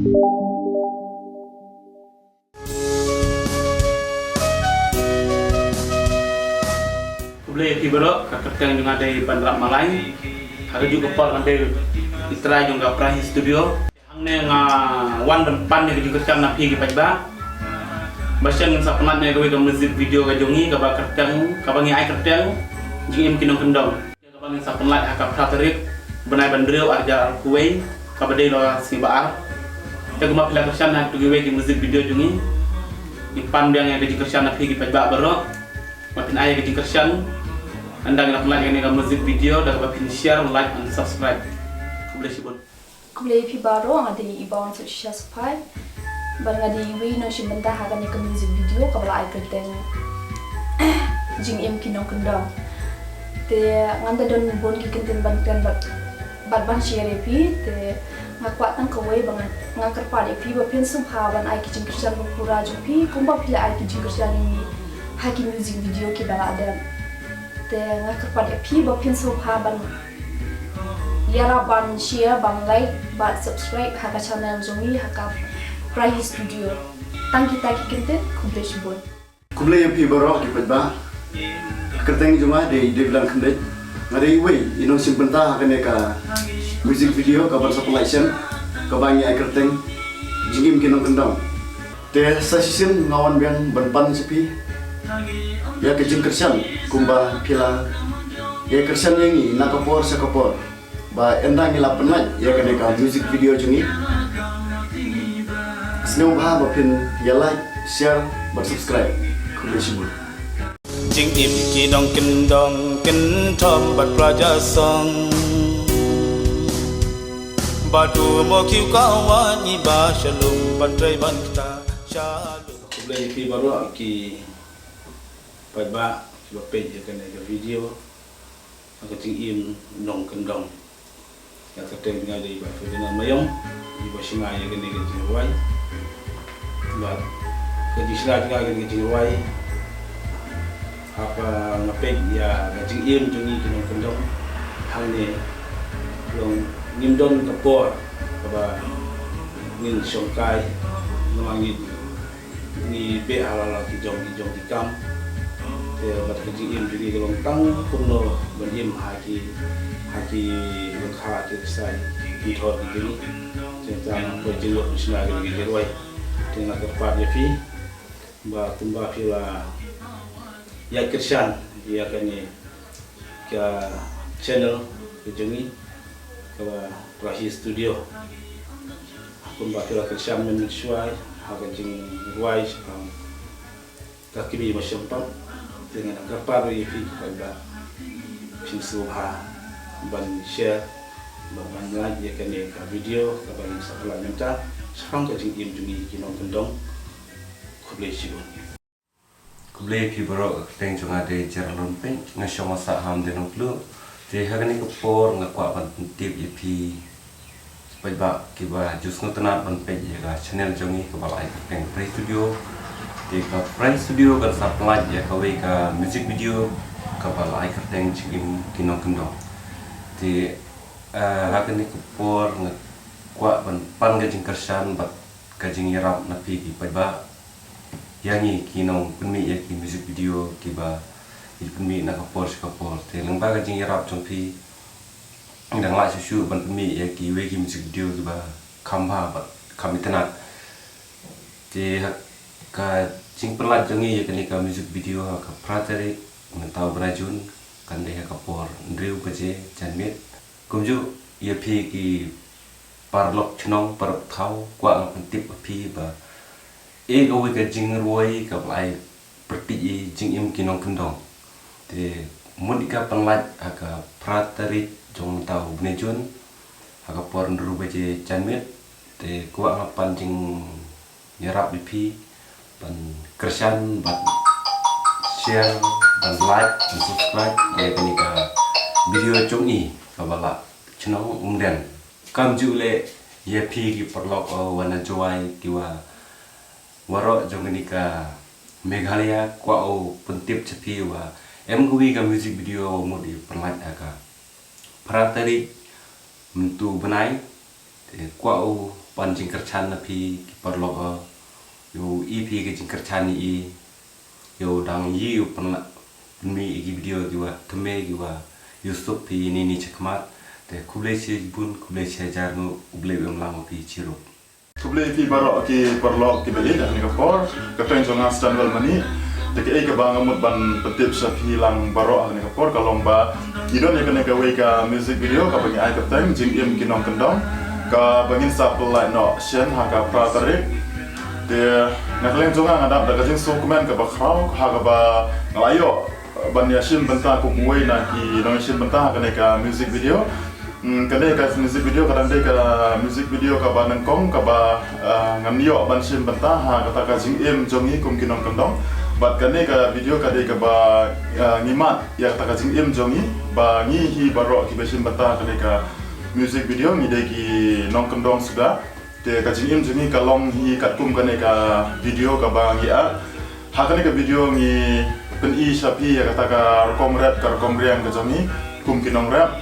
Boleh tiba kakak juga ada Bandar Malai, ada juga Pol ada Istra juga Prahi Studio. Hangnya wan depan yang juga kan napi kita juga. Bahasan sa penatnya gawe musik video kajongi kaba kertang kabangi ai kertang jing kinong kendong. Kabangi sa penat akap praterik benai bandreu arja kuwei kabade lo sibaar. Teguma pila kersan nak gawe di musik video jongi. Ipan biang yang gaji kersan napi kita juga baro. Makin ai gaji kersan anda nak like ini musik video dan dapat share, like and subscribe. Boleh sibuk. Boleh pi baru ada ibawan social supply. Barang ada we no shimenta haga ni music video kabla ai kerten jing kinong kendong. Te nganda don bon ki kenten banten ban share pi te ngakwat tang kawai bang ngakar pare pi ba pen sum ha ban ai ki jing kersan pura ju pi kumba pila ai ki jing kersan ni haki music video ki bala ada te ngakar pare pi ba pen sum ha ban yara ban share ban like ban subscribe haga channel jongi haka Prahi Studio. Tang kita kinte kumple shibon. Kumple yang pi borok di pedba. Kerteng cuma di bilang kendet. Ngari we ino simpenta akan ka music video kabar suppletion kabangi kerteng jingim kinong kendang. Te sasisin ngawan biang banpan sepi. Ya kejing kersan kumba pila. Ya kersan yang nakapor sakapor. Ba endang ila penat ya kan ka music video jungi. Senang bahas bapin ya like, share, subscribe. Kumple shibun. Jing kinong kendong kentom bat praja song. Badu mo kiu kawan iba shalom bandrai banta shalom. Boleh pi baru ki pada bapin je kena video. Aku jing nong kendong. Yang tertentu dengan di batu dengan mayong di basinga yang kena kejiwai. Buat gaji sila juga gaji ruai apa ngapek ya gaji jungi kinong kendong hang ni long nimdon kapor kaba ngin songkai ngangit ni be halala ki jong di kam te bat gaji jungi long tang kuno berim haki lokha ke sai di thor di ni tentang project sila gaji ruai dengan kerpat ya fi ba tumba fi la ya kersan ya kani ke channel ke jongi ke Prahi Studio tumba fi la kersan men shuai ha ka jing ruai ka kibi masyampa dengan kerpat ya fi pada pinsuha ban share ban like ya kani ka video ka ban supplementa sekarang kecing jungi kinong kendong kumple shibun. Kumple pi borok teng junga de jarlon pen ngasong masa ham de nonglu de hagani kupor ngakwa ban tip ip sepai ba kiba jus ngotenat ban pe ya channel jongi ke balai teng Prahi Studio de ka Prahi Studio kan supply ya kawe ka music video ke balai ka teng jing kinong kendong de hagani kupor kwa pan gajing kersan bat gajing yarap napi ki paiba yangi kinong penmi ya ki music video ki ba penmi nak kapor te lengba gajing yarap jongpi indang la susu ban penmi ya ki we ki music video ki ba kamba bat kamitana te ka jing perlat jongi ya kani ka music video ka prateri mentau brajun kan de kapor ndriu kaje janmit kumju ya pi ki parlok chnong par thau kwa tip pi ba e go we ka jing ruai ka lai perti jing kinong kendong te modika penlat aka pratari jong tau bnejun aka por ndru beje chanmet te kwa ngapan jing nyarap pi pan kersan bat share dan like dan subscribe ya kenika video chongi ka bala chnong umden kam jule ye pi ki perlok wana joai kiwa waro jongenika Meghalaya kwa pentip cepi wa gui ka music video mudi perlat aga pratari mentu benai kwa pan jingkerchan na pi perlo yo EP ke jingkerchan ni yo dang yi penmi igi video giwa teme giwa Yusuf pi ni cekmat te kublai si bun kublai si jar no ublai lang pi ciro kublai pi barok ki perlo ki beli dah ni kapor kateng jonga standal mani te ke bang amut ban petip sa pi lang barok ni kapor kalomba idon ya kena gawe ka music video ka bagi ai kateng jing im kinong kendong ka bangin supply no shen ha ka pra tarik de nakleng jonga ngadap da jing dokumen ka ba khrau ha ka ba ngalayo ban ya shin banta ku kuwe na ki nong shin banta kena ka music video kena ka music video kadang de ka music video ka ba nangkong ka ba ngamyo ban shin banta ha kata ka jing im jongi kum kinong kendong bat kene ka video ka de ka ba ngimat ya kata ka jing im jongi ba ngi hi baro ki besin banta kene ka music video ni de ki nong kendong sudah te ka jing im jongi ka long hi kat kum kene ka video ka ba ngi a ha kene ka video ngi pen i sapi ya kata ka rekom rap ka rekom riang ka jongi kum kinong rap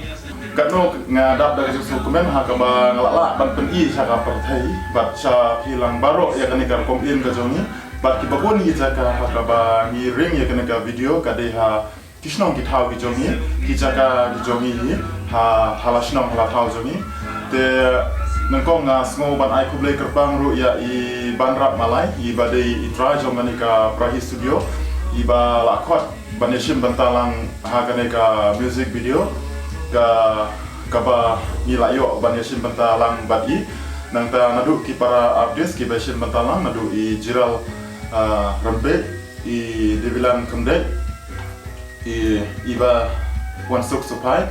katno ngadap dari susu komen ha ka ba ngalala ban pen i sa ka perthai bat sa hilang baro ya kene ka rekom in ka jongi bat ki babon ni jaka ha ka ba ngi ring ya kene ka video ka de ha kishnong ki thau ki jongi ki jaka ki jongi ni ha halashnong hala thau jongi te nangkong nga sngo ban ai kublai kerpang ru ya i ban rap malai i badai i try jongani ka prahi studio i ba lakot ban yashim bantalang ha kene ka music video ka ba ni layo ban yashim bantalang bat i nang ta nadu ki para updates ki bashin bantalang nadu i jiral rembek i devilan kemdek iba wan suk supai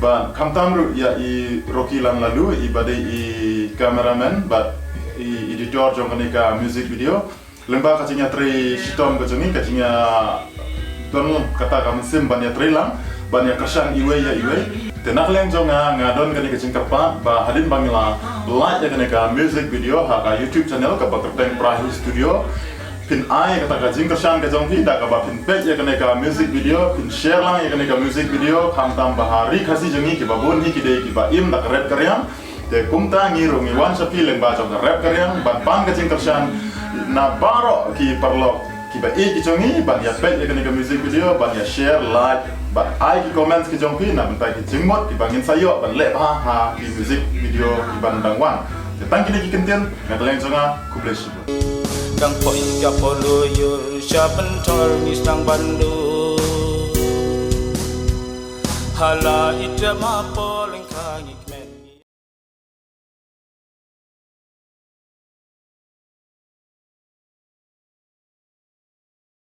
ban kamtam ru ya i roki lan lalu i badai i cameraman bat i editor jongani ka music video lemba kacinya tre shitom kacingi kacinya don kata kami sim ban ya tre lang ban ya kersan iwe ya iwe tenak leng jonga ngadon kani kacing kerpa ba hadin bangila like ya kani ka music video ha ka YouTube channel ka Bakerteng Prahi Studio pin ai kata kacing kersan ka jongpi da ka ba pin page ya kani ka music video pin share lang ya kani ka music video kam tam bahari kasi jongi ki babon hi ki de ki ba im da rap karyang de kumta ngi rongi wan sa film ba jong rap karyang ban pan kacing kersan na baro ki perlo ki ba e ki jongi ban ya page ya kani ka music video ban ya share like ban ai ki comments ki jongpi na bentai ki jingmot ki bangin sayo ban le ha ki music video ki ban dangwan tang kini ki kenten na leng jonga ku bless you Kang poi ka polo yur shapen tor ni sang bandu hala ita ma poleng kangi